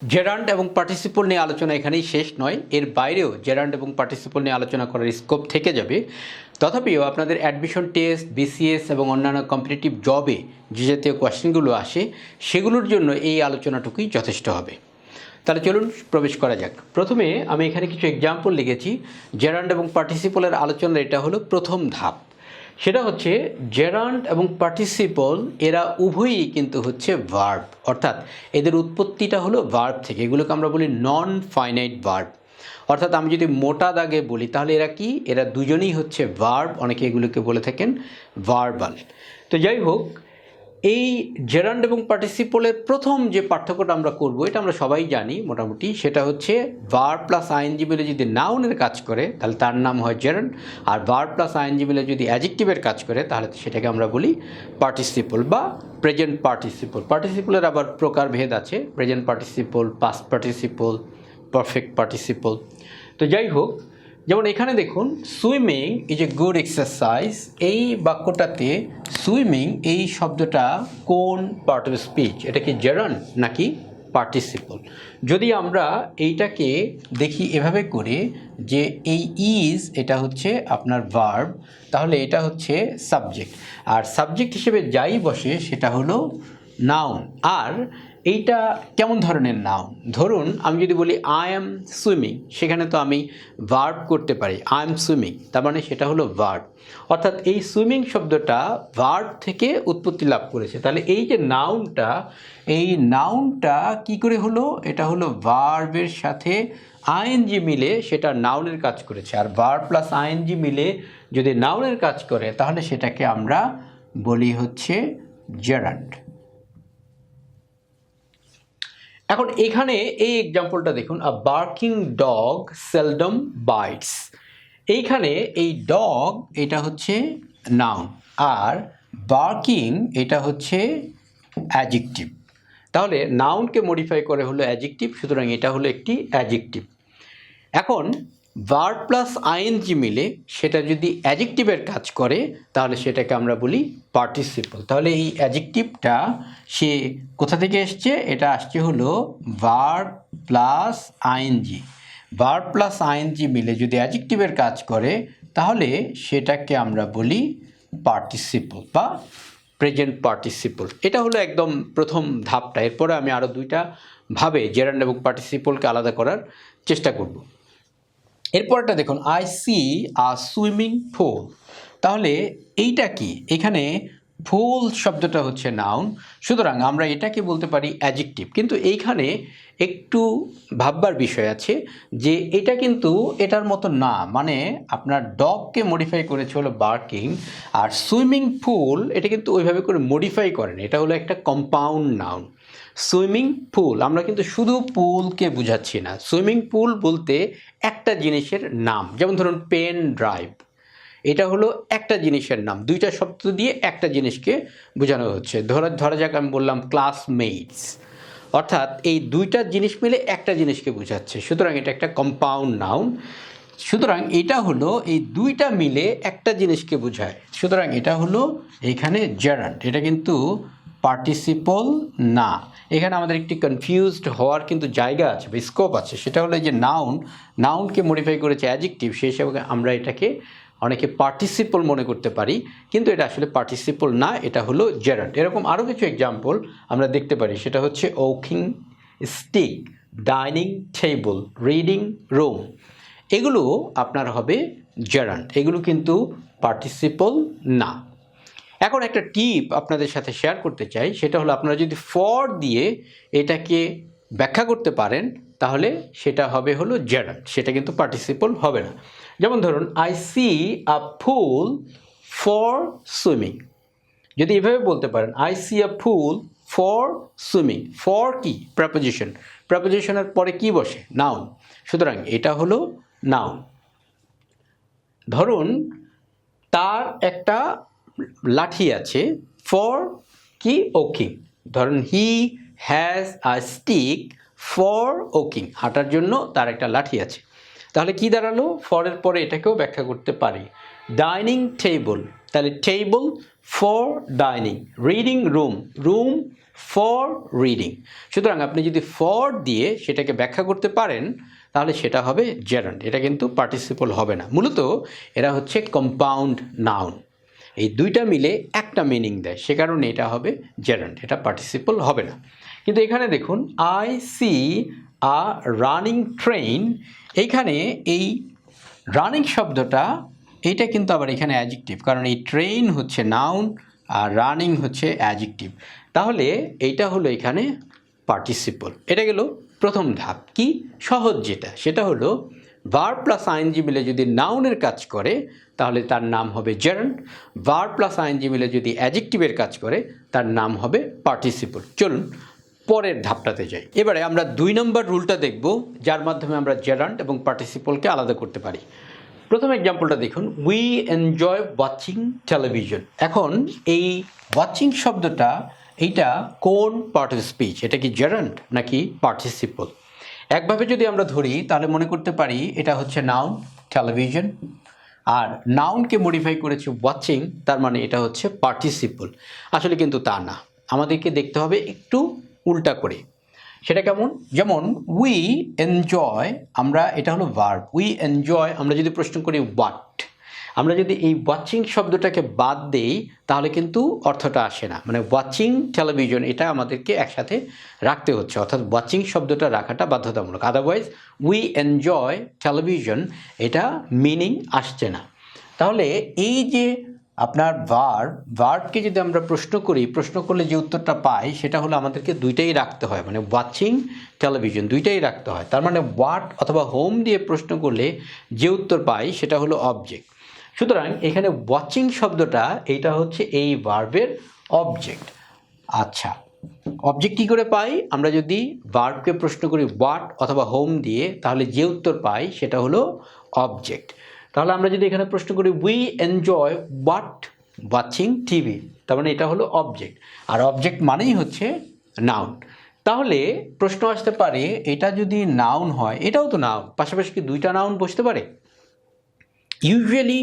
Gerund এবং participle নিয়ে আলোচনা এখানেই শেষ নয়, এর বাইরেও জেরান্ড এবং পার্টিসিপল নিয়ে আলোচনা করার স্কোপ থেকে যাবে। তথাপিও আপনাদের অ্যাডমিশন টেস্ট, বিসিএস এবং অন্যান্য কম্পিটিটিভ জবে যে জাতীয় কোয়েশ্চেনগুলো আসে সেগুলোর জন্য এই আলোচনাটুকুই যথেষ্ট হবে। তাহলে চলুন প্রবেশ করা যাক। প্রথমে আমি এখানে কিছু এক্সাম্পল লিখেছি। জেরান্ড এবং পার্টিসিপলের আলোচনার এটা হলো প্রথম ধাপ। সেটা হচ্ছে জেরান্ড এবং পার্টিসিপল এরা উভয়ই কিন্তু হচ্ছে ভার্ব, অর্থাৎ এদের উৎপত্তিটা হলো ভার্ব থেকে। এগুলোকে আমরা বলি নন ফাইনাইট ভার্ব। অর্থাৎ আমি যদি মোটা দাগে বলি তাহলে এরা কি, এরা দুজনেই হচ্ছে ভার্ব, অনেকে এগুলোকে বলে থাকেন ভার্বাল। তো যাই হোক, এই জেরান্ড এবং পার্টিসিপলের প্রথম যে পার্থক্যটা আমরা করব, এটা আমরা সবাই জানি মোটামুটি, সেটা হচ্ছে ভার্ব প্লাস আইএনজি মিলে যদি নাউনের কাজ করে তাহলে তার নাম হয় জেরান্ড, আর ভার্ব প্লাস আইএনজি মিলে যদি অ্যাডজেক্টিভের কাজ করে তাহলে সেটাকে আমরা বলি পার্টিসিপল বা প্রেজেন্ট পার্টিসিপল। পার্টিসিপলের আবার প্রকারভেদ আছে, present participle, past participle, perfect participle. তো যাই হোক, যেমন এখানে দেখুন, swimming is a good exercise, এই বাক্যটাতে সুইমিং এই শব্দটা কোন পার্ট অফ স্পিচ? এটা কি জেরান্ড নাকি পার্টিসিপল? যদি আমরা এইটাকে দেখি এভাবে করে যে এই ইজ এটা হচ্ছে আপনার ভার্ব, তাহলে এটা হচ্ছে সাবজেক্ট, আর সাবজেক্ট হিসেবে যাই বসে সেটা হলো নাউন। আর এইটা কেমন ধরনের নাউন? ধরুন আমি যদি বলি আই অ্যাম সুইমিং, সেখানে তো আমি ভার্ব করতে পারি, আই এম সুইমিং, তার মানে সেটা হলো ভার্ব। অর্থাৎ এই সুইমিং শব্দটা ভার্ব থেকে উৎপত্তি লাভ করেছে। তাহলে এই যে নাউনটা, এই নাউনটা কি করে হলো? এটা হলো ভার্বের সাথে আইএনজি মিলে সেটা নাউনের কাজ করেছে, আর ভার্ব প্লাস আইএনজি মিলে যদি নাউনের কাজ করে তাহলে সেটাকে আমরা বলি হচ্ছে জেরান্ড। এখন এখানে এই এক্সাম্পলটা দেখুন, আ বার্কিং ডগ সেলডম বাইটস। এইখানে এই ডগ এটা হচ্ছে নাউন, আর বার্কিং এটা হচ্ছে অ্যাডজেক্টিভ। তাহলে নাউনকে মডিফাই করে হলো অ্যাডজেক্টিভ, সুতরাং এটা হলো একটি অ্যাডজেক্টিভ। এখন ভার্ব প্লাস আইএনজি মিলে সেটা যদি অ্যাডজেক্টিভের কাজ করে তাহলে সেটাকে আমরা বলি পার্টিসিপল। তাহলে এই অ্যাডজেক্টিভটা সে কোথা থেকে এসছে? এটা আসছে হলো verb plus ING. Verb plus ING মিলে যদি অ্যাডজেক্টিভের কাজ করে তাহলে সেটাকে আমরা বলি পার্টিসিপল বা প্রেজেন্ট পার্টিসিপল। এটা হলো একদম প্রথম ধাপটা। এরপরে আমি আরও দুইটা ভাবে জেরান্ড এবং পার্টিসিপলকে আলাদা করার চেষ্টা করব। এরপরটা দেখুন, I C a swimming pool. তাহলে এইটা কি? এখানে পুল শব্দটা হচ্ছে নাউন, সুতরাং আমরা এটাকে বলতে পারি অ্যাডজেক্টিভ। কিন্তু এইখানে একটু ভাববার বিষয় আছে যে এটা কিন্তু এটার মতো না, মানে আপনার ডগকে মডিফাই করেছে হলো বার্কিং, আর সুইমিং পুল এটা কিন্তু ওইভাবে করে মডিফাই করেন, এটা হলো একটা কম্পাউন্ড নাউন। সুইমিং পুল আমরা কিন্তু শুধু পুলকে বোঝাচ্ছি না, সুইমিং পুল বলতে একটা জিনিসের নাম। যেমন ধরুন পেন ড্রাইভ, এটা হলো একটা জিনিসের নাম, দুইটা শব্দ দিয়ে একটা জিনিসকে বোঝানো হচ্ছে। ধরা যাক আমি বললাম ক্লাসমেটস, অর্থাৎ এই দুইটা জিনিস মিলে একটা জিনিসকে বোঝাচ্ছে, সুতরাং এটা একটা কম্পাউন্ড নাউন। সুতরাং এটা হলো এই দুইটা মিলে একটা জিনিসকে বোঝায়, সুতরাং এটা হলো এখানে জেরান্ড। এটা কিন্তু পার্টিসিপল না। এখানে আমাদের একটি কনফিউজড হওয়ার কিন্তু জায়গা আছে বা স্কোপ আছে, সেটা হলো যে নাউনকে মডিফাই করেছে অ্যাডজেক্টিভ, সেই হিসাবে আমরা এটাকে অনেকে পার্টিসিপল মনে করতে পারি, কিন্তু এটা আসলে পার্টিসিপল না, এটা হলো জেরান্ড। এরকম আরও কিছু এক্সাম্পল আমরা দেখতে পারি, সেটা হচ্ছে walking stick, dining table, reading room. এগুলো আপনার হবে জেরান্ড, এগুলো কিন্তু পার্টিসিপল না। এখন একটা টিপ আপনাদের সাথে শেয়ার করতে চাই, সেটা হলো আপনারা যদি ফর দিয়ে এটাকে ব্যাখ্যা করতে পারেন তাহলে সেটা হবে হলো জেরান্ড, সেটা কিন্তু পার্টিসিপল হবে না। যেমন ধরুন, I C a pool for swimming. যদি এভাবে বলতে পারেন, I C a pool for swimming, for কি? প্রেপোজিশন, প্রেপোজিশনের পরে কি বসে? নাউন, সুতরাং এটা হলো নাউন। ধরুন তার একটা লাঠি আছে, ফর কি? ওকিং। ধরুন he has a stick for walking, হাঁটার জন্য তার একটা লাঠি আছে। তাহলে কি দাঁড়ালো? ফরের পরে এটাকেও ব্যাখ্যা করতে পারি। ডাইনিং টেবল, তাহলে table for dining, reading room, room for reading. সুতরাং আপনি যদি ফর দিয়ে সেটাকে ব্যাখ্যা করতে পারেন তাহলে সেটা হবে জেরান্ড, এটা কিন্তু পার্টিসিপল হবে না। মূলত এরা হচ্ছে কম্পাউন্ড নাউন, এই দুইটা মিলে একটা মিনিং দেয়, সে কারণে এটা হবে জেরান্ড, এটা পার্টিসিপল হবে না। কিন্তু এখানে দেখুন I C a running train, এইখানে এই রানিং শব্দটা এইটা কিন্তু আবার এখানে অ্যাডজেক্টিভ, কারণ এই ট্রেন হচ্ছে নাউন আর রানিং হচ্ছে অ্যাডজেক্টিভ, তাহলে এইটা হলো এখানে পার্টিসিপল। এটা গেল প্রথম ধাপ। কি সহজ যেটা, সেটা হলো ভার্ব প্লাস আইএনজি মিলে যদি নাউনের কাজ করে তাহলে তার নাম হবে জেরান্ড, ভার্ব প্লাস আইএনজি মিলে যদি অ্যাডজেক্টিভের কাজ করে তার নাম হবে পার্টিসিপল। চলুন পরের ধাপটাতে যাই। এবারে আমরা 2 নম্বর রুলটা দেখব, যার মাধ্যমে আমরা জেরান্ড এবং পার্টিসিপলকে আলাদা করতে পারি। প্রথম এক্সাম্পলটা দেখুন, উই এনজয় ওয়াচিং টেলিভিশন। এখন এই ওয়াচিং শব্দটা এইটা কোন পার্ট অফ স্পিচ, এটা কি জেরান্ড নাকি পার্টিসিপল? একভাবে যদি আমরা ধরি তাহলে মনে করতে পারি এটা হচ্ছে নাউন টেলিভিশন, আর নাউনকে মডিফাই করেছে ওয়াচিং, তার মানে এটা হচ্ছে পার্টিসিপল। আসলে কিন্তু তা না, আমাদেরকে দেখতে হবে একটু উল্টা করে। সেটা কেমন? যেমন উই এনজয়, আমরা এটা হলো ভার্ব, উই এনজয়, আমরা যদি প্রশ্ন করি হোয়াট, আমরা যদি এই ওয়াচিং শব্দটাকে বাদ দেই তাহলে কিন্তু অর্থটা আসে না। মানে ওয়াচিং টেলিভিশন এটা আমাদেরকে একসাথে রাখতে হচ্ছে, অর্থাৎ ওয়াচিং শব্দটা রাখাটা বাধ্যতামূলক, আদারওয়াইজ উই এনজয় টেলিভিশন এটা মিনিং আসছে না। তাহলে এই যে আপনার ভার্বকে যদি আমরা প্রশ্ন করি, প্রশ্ন করলে যে উত্তরটা পাই সেটা হলো আমাদেরকে দুইটাই রাখতে হয়, মানে ওয়াচিং টেলিভিশন দুইটাই রাখতে হয়। তার মানে হোয়াট অথবা হোম দিয়ে প্রশ্ন করলে যে উত্তর পাই সেটা হলো অবজেক্ট। সুতরাং এখানে ওয়াচিং শব্দটা এইটা হচ্ছে এই ভার্বের অবজেক্ট। আচ্ছা, অবজেক্ট কী করে পাই? আমরা যদি ভার্বকে প্রশ্ন করি হোয়াট অথবা হোম দিয়ে তাহলে যে উত্তর পাই সেটা হলো অবজেক্ট। তাহলে আমরা যদি এখানে প্রশ্ন করি we enjoy what watching TV, তার মানে এটা হলো অবজেক্ট, আর অবজেক্ট মানেই হচ্ছে নাউন। তাহলে প্রশ্ন আসতে পারে এটা যদি নাউন হয়, এটাও তো নাউন, পাশাপাশি কি দুইটা নাউন বসতে পারে? ইউজুয়ালি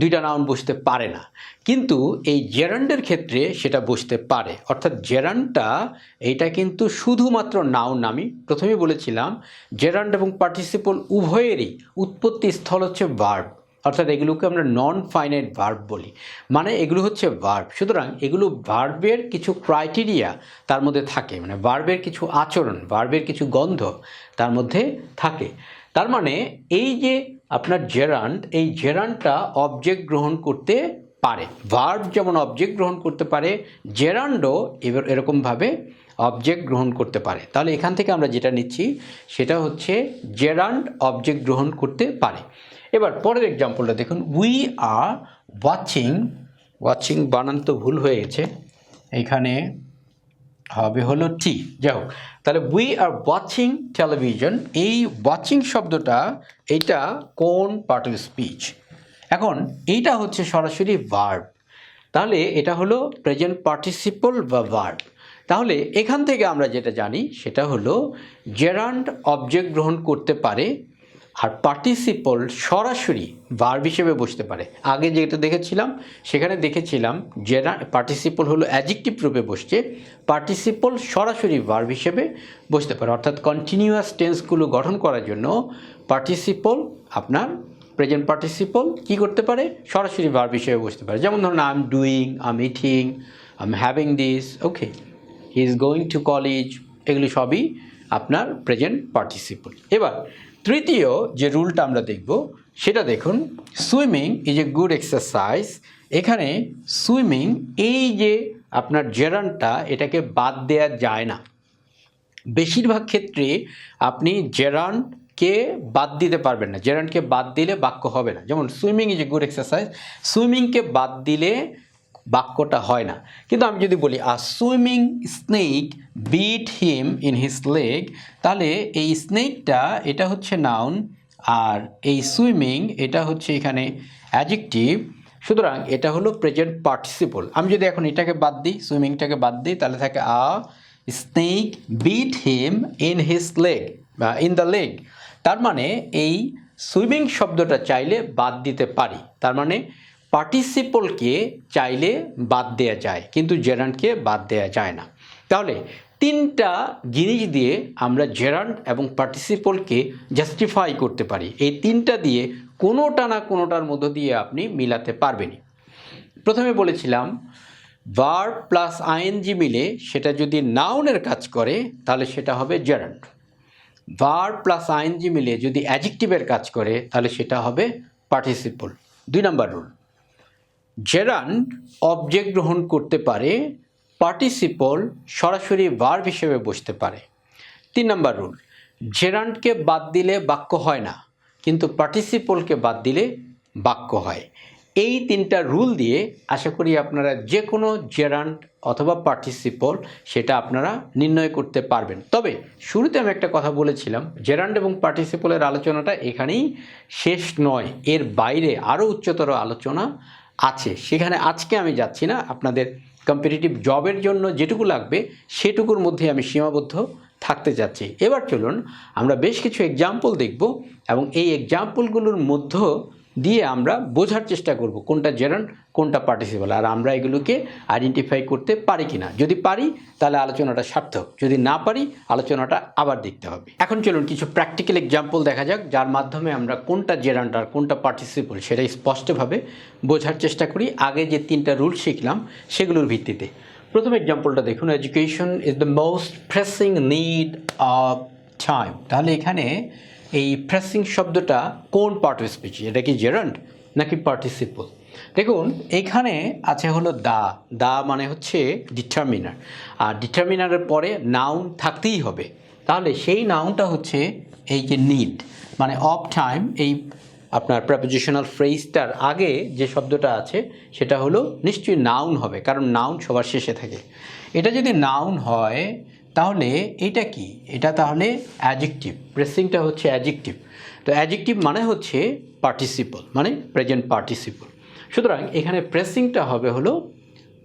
দুইটা নাউন বসতে পারে না, কিন্তু এই জেরান্ডের ক্ষেত্রে সেটা বসতে পারে। অর্থাৎ জেরান্ডটা এইটা কিন্তু শুধুমাত্র নাউন, আমি প্রথমেই বলেছিলাম জেরান্ড এবং পার্টিসিপল উভয়েরই উৎপত্তি স্থল হচ্ছে ভার্ব, অর্থাৎ এগুলোকে আমরা নন ফাইনাইট ভার্ব বলি, মানে এগুলো হচ্ছে ভার্ব। সুতরাং এগুলো ভার্বের কিছু ক্রাইটেরিয়া তার মধ্যে থাকে, মানে ভার্বের কিছু আচরণ, ভার্বের কিছু গন্ধ তার মধ্যে থাকে। তার মানে এই যে আপনার জেরান্ড, এই জেরান্ডটা অবজেক্ট গ্রহণ করতে পারে, ভার্ব যেমন অবজেক্ট গ্রহণ করতে পারে, জেরান্ডও এরকমভাবে অবজেক্ট গ্রহণ করতে পারে। তাহলে এখান থেকে আমরা যেটা নিচ্ছি সেটা হচ্ছে জেরান্ড অবজেক্ট গ্রহণ করতে পারে। এবার পরের এক্সাম্পলটা দেখুন, উই আর ওয়াচিং, ওয়াচিং বানান তো ভুল হয়ে গেছে, এইখানে হবে হলো টি, যাই হোক। তাহলে উই আর ওয়াচিং টেলিভিশন, এই ওয়াচিং শব্দটা এইটা কোন পার্ট অফ স্পিচ? এখন এইটা হচ্ছে সরাসরি ভার্ব, তাহলে এটা হলো প্রেজেন্ট পার্টিসিপল বা ভার্ব। তাহলে এখান থেকে আমরা যেটা জানি সেটা হলো জেরান্ড অবজেক্ট গ্রহণ করতে পারে, আর পার্টিসিপল সরাসরি ভার্ব হিসেবে বসতে পারে। আগে যেটা দেখেছিলাম সেখানে দেখেছিলাম পার্টিসিপল হলো অ্যাডজেক্টিভ রূপে বসছে, পার্টিসিপল সরাসরি ভার্ব হিসেবে বসতে পারে। অর্থাৎ কন্টিনিউয়াস টেন্সগুলো গঠন করার জন্য পার্টিসিপল আপনার প্রেজেন্ট পার্টিসিপল কী করতে পারে? সরাসরি ভার্ব হিসেবে বসতে পারে। যেমন ধরুন I am doing, I am eating, I am having this, okay, he is going to college, এগুলি সবই আপনার প্রেজেন্ট পার্টিসিপল। এবার তৃতীয় যে রুলটা আমরা দেখব সেটা দেখুন, swimming is a good exercise. এখানে সুইমিং, এই যে আপনার জেরান্ডটা এটাকে বাদ দেওয়া যায় না। বেশিরভাগ ক্ষেত্রে আপনি জেরান্ডকে বাদ দিতে পারবেন না, জেরান্ডকে বাদ দিলে বাক্য হবে না। যেমন swimming is a good exercise, সুইমিংকে বাদ দিলে বাক্যটা হয় না। কিন্তু আমি যদি বলি a swimming snake bit him in his leg, তাহলে এই স্নেকটা এটা হচ্ছে নাউন, আর এই সুইমিং এটা হচ্ছে এখানে অ্যাডজেক্টিভ। সুতরাং এটা হলো প্রেজেন্ট পার্টিসিপল। আমি যদি এখন এটাকে বাদ দিই, সুইমিংটাকে বাদ দিই, তাহলে থাকে a snake bit him in his leg বা ইন দ্য লেগ। তার মানে এই সুইমিং শব্দটা চাইলে বাদ দিতে পারি। তার মানে পার্টিসিপলকে চাইলে বাদ দেওয়া যায়, কিন্তু জেরান্ডকে বাদ দেওয়া যায় না। তাহলে তিনটা জিনিস দিয়ে আমরা জেরান্ড এবং পার্টিসিপলকে জাস্টিফাই করতে পারি। এই তিনটা দিয়ে কোনোটা না কোনোটার মধ্য দিয়ে আপনি মিলাতে পারবেনই। প্রথমে বলেছিলাম ভার্ব প্লাস আইএনজি মিলে সেটা যদি নাউনের কাজ করে তাহলে সেটা হবে জেরান্ড। ভার্ব প্লাস আইএনজি মিলে যদি অ্যাডজেক্টিভের কাজ করে তাহলে সেটা হবে পার্টিসিপল। 2 নম্বর রুল, জেরান্ড অবজেক্ট গ্রহণ করতে পারে, পার্টিসিপল সরাসরি ভার্ব হিসেবে বসতে পারে। 3 নম্বর রুল, জেরান্ডকে বাদ দিলে বাক্য হয় না, কিন্তু পার্টিসিপলকে বাদ দিলে বাক্য হয়। এই তিনটা রুল দিয়ে আশা করি আপনারা যে কোনো জেরান্ড অথবা পার্টিসিপল সেটা আপনারা নির্ণয় করতে পারবেন। তবে শুরুতে আমি একটা কথা বলেছিলাম, জেরান্ড এবং পার্টিসিপলের আলোচনাটা এখানেই শেষ নয়, এর বাইরে আরও উচ্চতর আলোচনা আছে, সেখানে আজকে আমি যাচ্ছি না। আপনাদের কম্পিটিটিভ জবের জন্য যেটুকু লাগবে সেটুকুর মধ্যে আমি সীমাবদ্ধ থাকতে চাচ্ছি। এবার চলুন আমরা বেশ কিছু এক্সাম্পল দেখব এবং এই এক্সাম্পলগুলোর মধ্য দিয়ে আমরা বোঝার চেষ্টা করব কোনটা জেরান্ড কোনটা পার্টিসিপল, আর আমরা এগুলোকে আইডেন্টিফাই করতে পারি কিনা। যদি পারি তাহলে আলোচনাটা সার্থক, যদি না পারি আলোচনাটা আবার দেখতে হবে। এখন চলুন কিছু প্র্যাকটিক্যাল এক্সাম্পল দেখা যাক, যার মাধ্যমে আমরা কোনটা জেরান্ড আর কোনটা পার্টিসিপল সেটা স্পষ্টভাবে বোঝার চেষ্টা করি আগে যে তিনটা রুল শিখলাম সেগুলোর ভিত্তিতে। প্রথম এক্সাম্পলটা দেখুন, education is the most pressing need of time. তাহলে এখানে এই প্রেসিং শব্দটা কোন পার্ট অফ স্পিচ, এটা কি জেরান্ড নাকি পার্টিসিপল? দেখুন এইখানে আছে হলো দা মানে হচ্ছে ডিটারমিনার, আর ডিটারমিনারের পরে নাউন থাকতেই হবে। তাহলে সেই নাউনটা হচ্ছে এই যে নিড মানে অফ টাইম, এই আপনার প্রেপোজিশনাল ফ্রেজটার আগে যে শব্দটা আছে সেটা হলো নিশ্চয়ই নাউন হবে, কারণ নাউন সবার শেষে থাকে। এটা যদি নাউন হয় তাহলে এটা কি, এটা তাহলে অ্যাডজেক্টিভ, প্রেসিংটা হচ্ছে অ্যাডজেক্টিভ। তো অ্যাডজেক্টিভ মানে হচ্ছে পার্টিসিপল, মানে প্রেজেন্ট পার্টিসিপল। সুতরাং এখানে প্রেসিংটা হবে হলো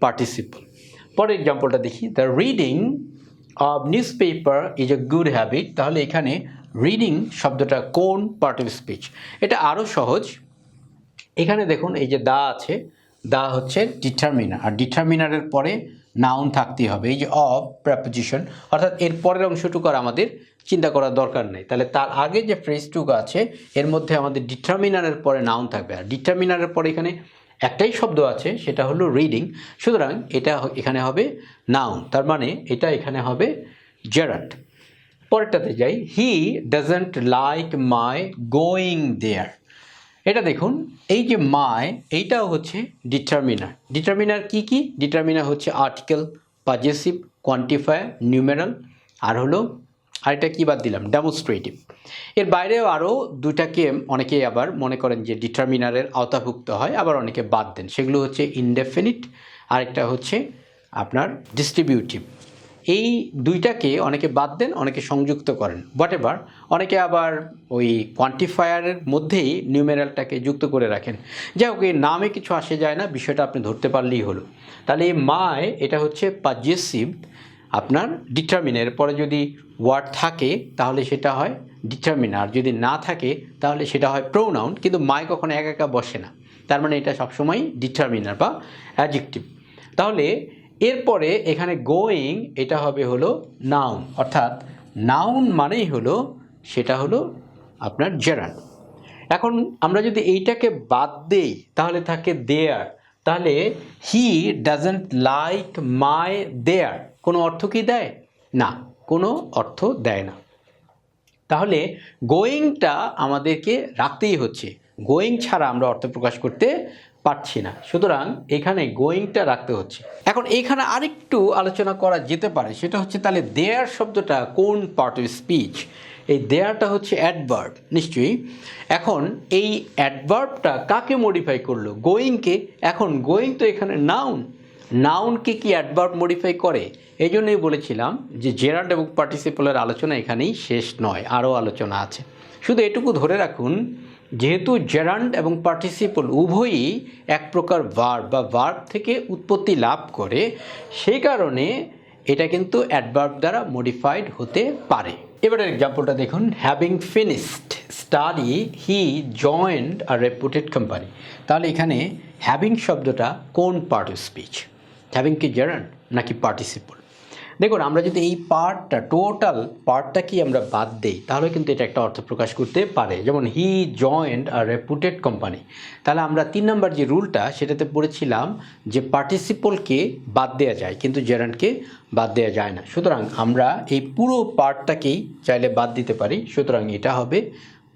পার্টিসিপল। পরের এক্সাম্পলটা দেখি, the reading of news paper is a good habit. তাহলে এখানে রিডিং শব্দটা কোন পার্ট অফ স্পিচ? এটা আরও সহজ। এখানে দেখুন এই যে দা আছে, দা হচ্ছে ডিটারমিনার, আর ডিটারমিনারের পরে নাউন থাকতেই হবে, এই যে অফ প্রেপোজিশন, অর্থাৎ এর পরের অংশটুকু আর আমাদের চিন্তা করার দরকার নেই। তাহলে তার আগে যে ফ্রেজটুকু আছে এর মধ্যে আমাদের ডিটারমিনারের পরে নাউন থাকবে, আর ডিটারমিনারের পরে এখানে একটাই শব্দ আছে সেটা হলো রিডিং। সুতরাং এটা এখানে হবে নাউন, তার মানে এটা এখানে হবে জেরান্ড। পরেরটাতে যাই, he doesn't like my going there. এটা দেখুন এই যে মাই, এইটাও হচ্ছে ডিটারমিনার। ডিটারমিনার কি কি? ডিটারমিনার হচ্ছে আর্টিকেল, পজেসিভ, কোয়ান্টিফায়ার, নিউমেরাল, আর হলো আরেকটা কি বাদ দিলাম, ডেমনস্ট্রেটিভ। এর বাইরেও আরও দুটাকে অনেকে আবার মনে করেন যে ডিটারমিনারের আওতাভুক্ত হয়, আবার অনেকে বাদ দেন। সেগুলো হচ্ছে ইনডেফিনিট, আরেকটা হচ্ছে আপনার ডিস্ট্রিবিউটিভ। এই দুইটাকে অনেকে বাদ দেন, অনেকে সংযুক্ত করেন, হোয়াটএভার। অনেকে আবার ওই কোয়ান্টিফায়ারের মধ্যেই নিউমেরালটাকে যুক্ত করে রাখেন। যাই হোক, এই নামে কিছু আসে যায় না, বিষয়টা আপনি ধরতে পারলেই হলো। তাহলে এই মাই এটা হচ্ছে পজেসিভ আপনার ডিটারমিনার, পরে যদি ওয়ার্ড থাকে তাহলে সেটা হয় ডিটারমিনার, যদি না থাকে তাহলে সেটা হয় প্রোনাউন। কিন্তু মাই কখনো একা একা বসে না, তার মানে এটা সবসময় ডিটারমিনার বা অ্যাডজেক্টিভ। তাহলে এরপরে এখানে গোয়িং এটা হবে হলো নাউন, অর্থাৎ নাউন মানেই হলো সেটা হলো আপনার জেরান্ড। এখন আমরা যদি এইটাকে বাদ দেই তাহলে থাকে দেয়ার। তাহলে হি ডাজন্ট লাইক মাই দেয়ার, কোনো অর্থ কি দেয়? না, কোনো অর্থ দেয় না। তাহলে গোয়িংটা আমাদেরকে রাখতেই হচ্ছে, গোয়িং ছাড়া আমরা অর্থ প্রকাশ করতে পারছি না, সুতরাং এখানে গোয়িংটা রাখতে হচ্ছে। এখন এখানে আরেকটু আলোচনা করা যেতে পারে, সেটা হচ্ছে তাহলে দেয়ার শব্দটা কোন পার্ট অফ স্পিচ? এই দেয়ারটা হচ্ছে অ্যাডভার্ব নিশ্চয়ই। এখন এই অ্যাডভার্বটা কাকে মডিফাই করলো? গোয়িংকে। এখন গোয়িং তো এখানে নাউন, নাউনকে কি অ্যাডভার্ব মডিফাই করে? এই জন্যই বলেছিলাম যে জেরান্ড এবং পার্টিসিপলের আলোচনা এখানেই শেষ নয়, আরও আলোচনা আছে। শুধু এটুকু ধরে রাখুন, যেহেতু জেরান্ড এবং পার্টিসিপল উভয়ই এক প্রকার ভার্ব বা ভার্ব থেকে উৎপত্তি লাভ করে, সেই কারণে এটা কিন্তু অ্যাডভার্ব দ্বারা মডিফাইড হতে পারে। এবারের এক্সাম্পলটা দেখুন, having finished study he joined a রেপুটেড company. তাহলে এখানে হ্যাভিং শব্দটা কোন পার্ট অফ স্পিচ? হ্যাভিং কি জারান্ড নাকি পার্টিসিপল? দেখুন, আমরা যদি এই পার্টটা টোটাল পার্টটা কি আমরা বাদ দেই তাহলে কিন্তু এটা একটা অর্থ প্রকাশ করতে পারে। যেমন হি জয়েন্ড আ রেপুটেড কোম্পানি, তাহলে আমরা 3 নম্বর যে রুলটা সেটাতে পড়েছিলাম যে পার্টিসিপলকে বাদ দেওয়া যায় কিন্তু জেরান্ডকে বাদ দেওয়া যায় না। সুতরাং আমরা এই পুরো পার্টটাকেই চাইলে বাদ দিতে পারি, সুতরাং এটা হবে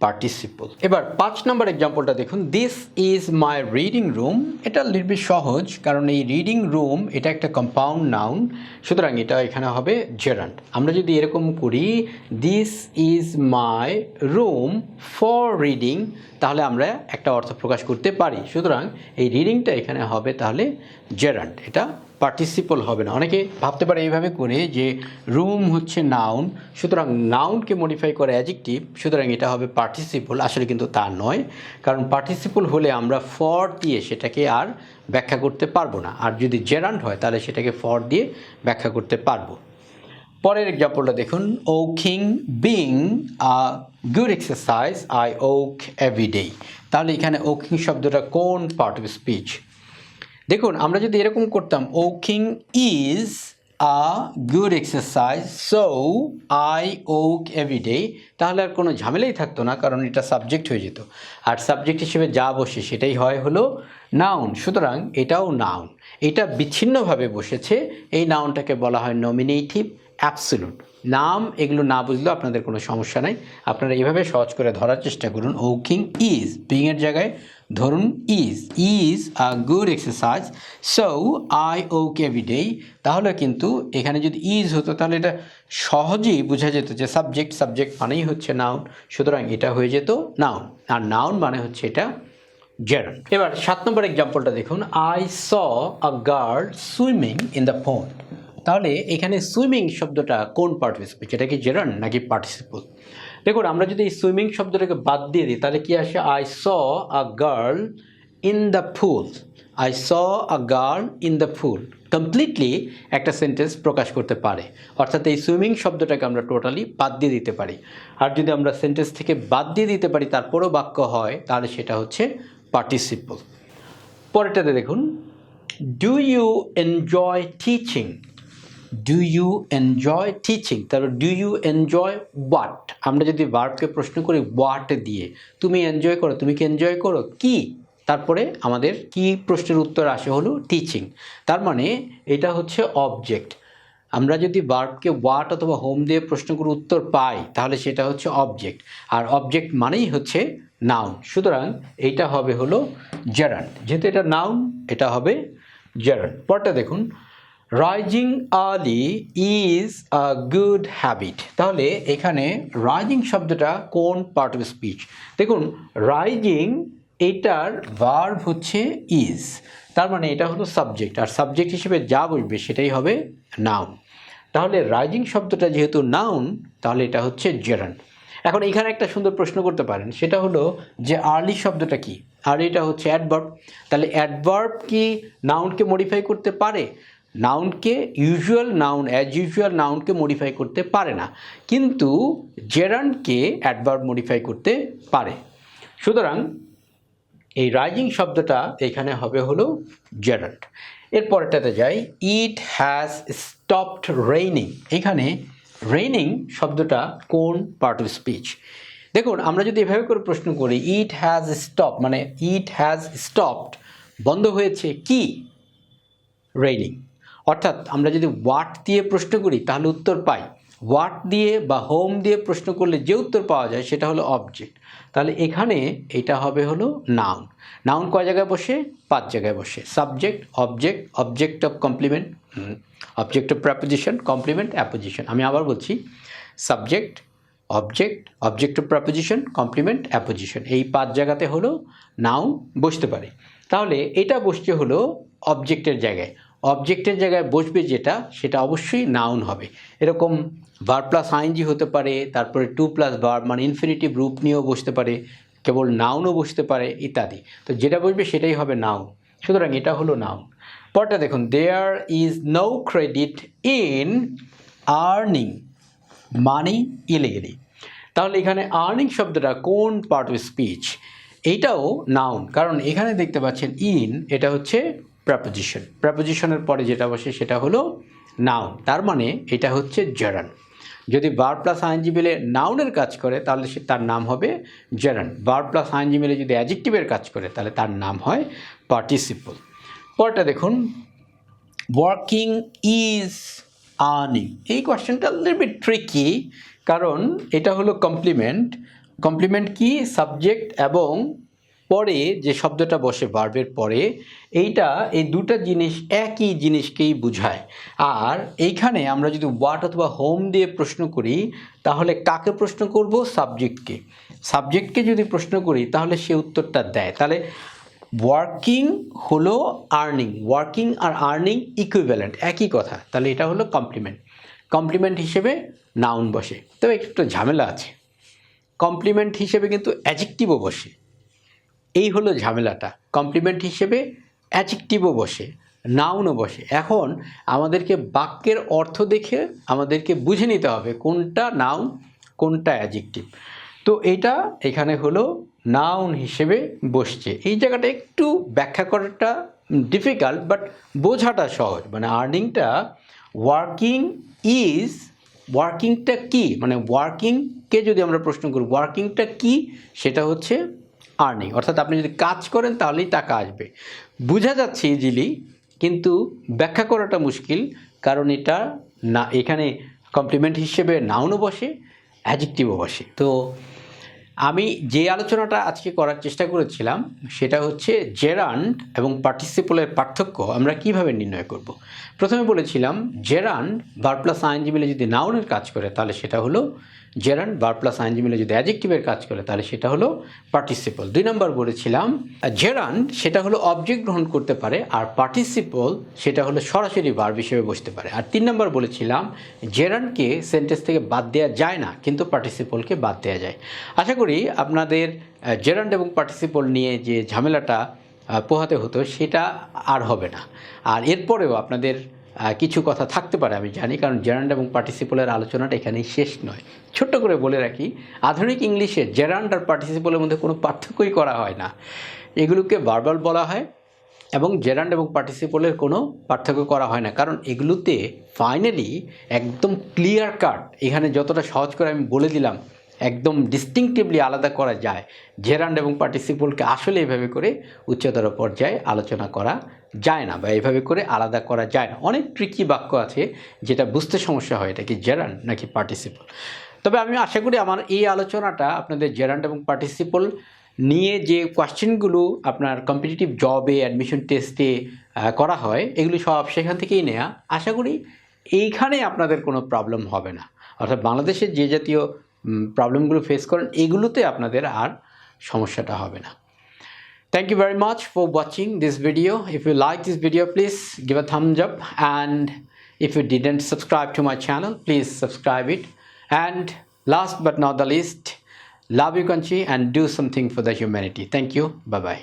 পার্টিসিপল। এবার 5 নম্বর এক্সাম্পলটা দেখুন, this is my reading room. এটা লিটল সহজ, কারণ এই রিডিং রুম এটা একটা কম্পাউন্ড নাউন, সুতরাং এটা এখানে হবে জেরান্ড। আমরা যদি এরকম করি this is my room for reading, তাহলে আমরা একটা অর্থ প্রকাশ করতে পারি। সুতরাং এই রিডিংটা এখানে হবে তাহলে জেরান্ড, এটা পার্টিসিপল হবে না। অনেকে ভাবতে পারে এইভাবে করে যে রুম হচ্ছে নাউন, সুতরাং নাউনকে মডিফাই করে অ্যাডজেক্টিভ, সুতরাং এটা হবে পার্টিসিপল। আসলে কিন্তু তা নয়, কারণ পার্টিসিপল হলে আমরা ফর দিয়ে সেটাকে আর ব্যাখ্যা করতে পারবো না, আর যদি জেরান্ড হয় তাহলে সেটাকে ফর দিয়ে ব্যাখ্যা করতে পারবো। পরের এক্সাম্পলটা দেখুন, walking being a good exercise I walk every day. তাহলে এখানে ওকিং শব্দটা কোন পার্ট অফ স্পিচ? দেখুন, আমরা যদি এরকম করতাম walking is a good exercise so I walk every day, তাহলে আর কোনো ঝামেলাই থাকতো না, কারণ এটা সাবজেক্ট হয়ে যেত, আর সাবজেক্ট হিসেবে যা বসে সেটাই হয় হলো নাউন। সুতরাং এটাও নাউন, এটা বিচ্ছিন্নভাবে বসেছে, এই নাউনটাকে বলা হয় নমিনেটিভ অ্যাবসোলুট। নাম এগুলো না বুঝলেও আপনাদের কোনো সমস্যা নাই, আপনারা এইভাবে সহজ করে ধরার চেষ্টা করুন। ওকিং ইজ, বিংয়ের জায়গায় ধরুন is a good exercise so I walk every day, তাহলে কিন্তু এখানে যদি ইজ হতো তাহলে এটা সহজেই বোঝা যেত যে সাবজেক্ট মানেই হচ্ছে নাউন, সুতরাং এটা হয়ে যেত নাউন, আর নাউন মানে হচ্ছে এটা জেরান্ড। এবার 7 নম্বর এক্সাম্পলটা দেখুন, I saw a girl swimming in the pond. তাহলে এখানে সুইমিং শব্দটা কোন পার্ট অফ স্পিচ? এটা কি জেরান্ড নাকি পার্টিসিপল? দেখুন, আমরা যদি এই সুইমিং শব্দটাকে বাদ দিয়ে দিই তাহলে কি আসে? I saw a girl in the pool. I saw a girl in the pool completely একটা সেন্টেন্স প্রকাশ করতে পারে, অর্থাৎ এই সুইমিং শব্দটাকে আমরা টোটালি বাদ দিয়ে দিতে পারি। আর যদি আমরা সেন্টেন্স থেকে বাদ দিয়ে দিতে পারি তারপরেও বাক্য হয়, তাহলে সেটা হচ্ছে পার্টিসিপল। পরেরটাতে দেখুন, do you enjoy teaching? Do you enjoy teaching, তাহলে ডু ইউ এনজয় হোয়াট? আমরা যদি ভার্বকে প্রশ্ন করি হোয়াট দিয়ে, তুমি এনজয় করো, তুমি কি এনজয় করো কি, তারপরে আমাদের কি প্রশ্নের উত্তর আসে হলো টিচিং, তার মানে এটা হচ্ছে অবজেক্ট। আমরা যদি ভার্বকে হোয়াট অথবা হোম দিয়ে প্রশ্ন করে উত্তর পাই তাহলে সেটা হচ্ছে অবজেক্ট, আর অবজেক্ট মানেই হচ্ছে নাউন, সুতরাং এইটা হবে হলো জেরান্ড। যেহেতু এটা নাউন, এটা হবে জেরান্ড। পরটা দেখুন, rising early is a good habit. তাহলে এখানে রাইজিং শব্দটা কোন পার্ট অফ স্পিচ? দেখুন, রাইজিং এটার ভার্ব হচ্ছে ইজ, তার মানে এটা হলো সাবজেক্ট, আর সাবজেক্ট হিসেবে যা বসবে সেটাই হবে নাউন। তাহলে রাইজিং শব্দটা যেহেতু নাউন, তাহলে এটা হচ্ছে জেরান্ড। এখন এখানে একটা সুন্দর প্রশ্ন করতে পারেন, সেটা হলো যে আর্লি শব্দটা কি? আর্লিটা হচ্ছে অ্যাডভার্ব, তাহলে অ্যাডভার্ব কি নাউনকে মডিফাই করতে পারে? নাউনকে ইউজুয়াল নাউন অ্যাজ ইউজুয়াল নাউনকে মডিফাই করতে পারে না, কিন্তু জেরান্ডকে অ্যাডভার্ব মডিফাই করতে পারে। সুতরাং এই রাইজিং শব্দটা এখানে হবে হলো জেরান্ড। এরপরটাতে যাই, ইট হ্যাজ স্টপড রেইনিং। এখানে রেইনিং শব্দটা কোন পার্ট অফ স্পিচ? দেখুন, আমরা যদি এভাবে করে প্রশ্ন করি ইট হ্যাজ স্টপ, মানে ইট হ্যাজ স্টপড বন্ধ হয়েছে কি? রেইনিং। অর্থাৎ আমরা যদি হোয়াট দিয়ে প্রশ্ন করি তাহলে উত্তর পাই, হোয়াট দিয়ে বা হোম দিয়ে প্রশ্ন করলে যে উত্তর পাওয়া যায় সেটা হলো অবজেক্ট। তাহলে এখানে এটা হবে হলো নাউন। নাউন কয় জায়গায় বসে? 5 জায়গায় বসে, subject, object, object of complement, object of preposition, complement, apposition. আমি আবার বলছি, subject, object, object of preposition, complement, apposition, এই 5 জায়গাতে হলো নাউন বসতে পারে। তাহলে এটা বসছে হলো অবজেক্টের জায়গায়, অবজেক্টের জায়গায় বসবে যেটা সেটা অবশ্যই নাউন হবে। এরকম ভার্ব প্লাস আইএনজি হতে পারে, তারপরে টু প্লাস ভার্ব মানে ইনফিনিটিভ রূপ নিয়েও বসতে পারে, কেবল নাউনও বসতে পারে ইত্যাদি। তো যেটা বসবে সেটাই হবে নাউন, সুতরাং এটা হলো নাউন। পরটা দেখুন, there is no credit in earning money illegally. তাহলে এখানে আর্নিং শব্দটা কোন পার্ট অফ স্পিচ? এইটাও নাউন, কারণ এখানে দেখতে পাচ্ছেন ইন, এটা হচ্ছে প্রেপোজিশন, প্রেপোজিশনের পরে যেটা বসে সেটা হলো নাউন, তার মানে এটা হচ্ছে জেরান্ড। যদি ভার্ব প্লাস আইএনজি মিলে নাউনের কাজ করে তাহলে তার নাম হবে জেরান্ড। ভার্ব প্লাস আইএনজি মিলে যদি অ্যাডজেক্টিভের কাজ করে তাহলে তার নাম হয় পার্টিসিপল। পরটা দেখুন, ওয়ার্কিং ইজ আর্নিং। এই কোয়েশ্চেনটা লিটল বিট ট্রিকি, কারণ এটা হলো কমপ্লিমেন্ট। কমপ্লিমেন্ট কি? সাবজেক্ট এবং পরে যে শব্দটা বসে ভার্বের পরে, এইটা এই দুটা জিনিস একই জিনিসকেই বোঝায়। আর এইখানে আমরা যদি হোয়াট অথবা হোম দিয়ে প্রশ্ন করি তাহলে কাকে প্রশ্ন করব? সাবজেক্টকে। সাবজেক্টকে যদি প্রশ্ন করি তাহলে সে উত্তরটা দেয়। তাহলে ওয়ার্কিং হলো আর্নিং, ওয়ার্কিং আর আর্নিং ইকুইভ্যালেন্ট, একই কথা। তাহলে এটা হলো কমপ্লিমেন্ট। কমপ্লিমেন্ট হিসেবে নাউন বসে, তবে একটু ঝামেলা আছে, কমপ্লিমেন্ট হিসেবে কিন্তু অ্যাডজেক্টিভও বসে। এই হলো ঝামেলাটা, কমপ্লিমেন্ট হিসেবে অ্যাডজেক্টিভও বসে, নাউনও বসে। এখন আমাদেরকে বাক্যের অর্থ দেখে আমাদেরকে বুঝে নিতে হবে কোনটা নাউন কোনটা অ্যাডজেক্টিভ। তো এটা এখানে হলো নাউন হিসেবে বসছে। এই জায়গাটা একটু ব্যাখ্যা করাটা ডিফিকাল্ট, বাট বোঝাটা সহজ। মানে আর্নিংটা ওয়ার্কিং ইজ, ওয়ার্কিংটা কি, মানে ওয়ার্কিংকে যদি আমরা প্রশ্ন করি ওয়ার্কিংটা কি, সেটা হচ্ছে আর্নিং। অর্থাৎ আপনি যদি কাজ করেন তাহলেই টাকা আসবে। বোঝা যাচ্ছে ইজিলি, কিন্তু ব্যাখ্যা করাটা মুশকিল, কারণ এটা না, এখানে কমপ্লিমেন্ট হিসেবে নাউনও বসে অ্যাডজেক্টিভও বসে। তো আমি যে আলোচনাটা আজকে করার চেষ্টা করেছিলাম সেটা হচ্ছে জেরান্ড এবং পার্টিসিপলের পার্থক্য আমরা কিভাবে নির্ণয় করব। প্রথমে বলেছিলাম জেরান্ড ভার্ব প্লাস আইএনজি মিলে যদি নাউনের কাজ করে তাহলে সেটা হলো জেরান্ড, ভার্ব প্লাস আইএনজি মিলে যদি অ্যাডজেক্টিভের কাজ করে তাহলে সেটা হলো পার্টিসিপল। 2 নম্বর বলেছিলাম জেরান্ড সেটা হলো অবজেক্ট গ্রহণ করতে পারে, আর পার্টিসিপল সেটা হলো সরাসরি ভার্ব হিসেবে বসতে পারে। আর 3 নম্বর বলেছিলাম জেরান্ডকে সেন্টেন্স থেকে বাদ দেওয়া যায় না, কিন্তু পার্টিসিপলকে বাদ দেওয়া যায়। আশা করি আপনাদের জেরান্ড এবং পার্টিসিপল নিয়ে যে ঝামেলাটা পোহাতে হতো সেটা আর হবে না। আর এরপরেও আপনাদের কিছু কথা থাকতে পারে আমি জানি, কারণ জেরান্ড এবং পার্টিসিপলের আলোচনাটা এখানেই শেষ নয়। ছোট্ট করে বলে রাখি, আধুনিক ইংলিশে জেরান্ড আর পার্টিসিপলের মধ্যে কোনো পার্থক্যই করা হয় না। এগুলোকে ভার্বাল বলা হয় এবং জেরান্ড এবং পার্টিসিপলের কোনো পার্থক্য করা হয় না, কারণ এগুলোতে ফাইনালি একদম ক্লিয়ার কাট, এখানে যতটা সহজ করে আমি বলে দিলাম একদম ডিস্টিংটিভলি আলাদা করা যায়। জেরান্ড এবং পার্টিসিপলকে আসলে এভাবে করে উচ্চতর পর্যায়ে আলোচনা করা যায় না, বা এভাবে করে আলাদা করা যায় না। অনেক ট্রিকি বাক্য আছে যেটা বুঝতে সমস্যা হয়, এটা কি জেরান্ড নাকি পার্টিসিপল। তবে আমি আশা করি আমার এই আলোচনাটা আপনাদের জেরান্ড এবং পার্টিসিপল নিয়ে যে কোয়েশ্চেনগুলো আপনার কম্পিটিটিভ জবে অ্যাডমিশন টেস্টে করা হয় এগুলি সব সেখান থেকেই নেওয়া। আশা করি এইখানে আপনাদের কোনো প্রবলেম হবে না, অর্থাৎ বাংলাদেশের যে জাতীয় প্রবলেমগুলো ফেস করেন এগুলোতে আপনাদের আর সমস্যাটা হবে না। Thank you very much for watching this video. If you like this video, please give a thumbs up, and if you didn't subscribe to my channel, please subscribe it. And last but not the least, love your country and do something for the humanity. Thank you. Bye bye.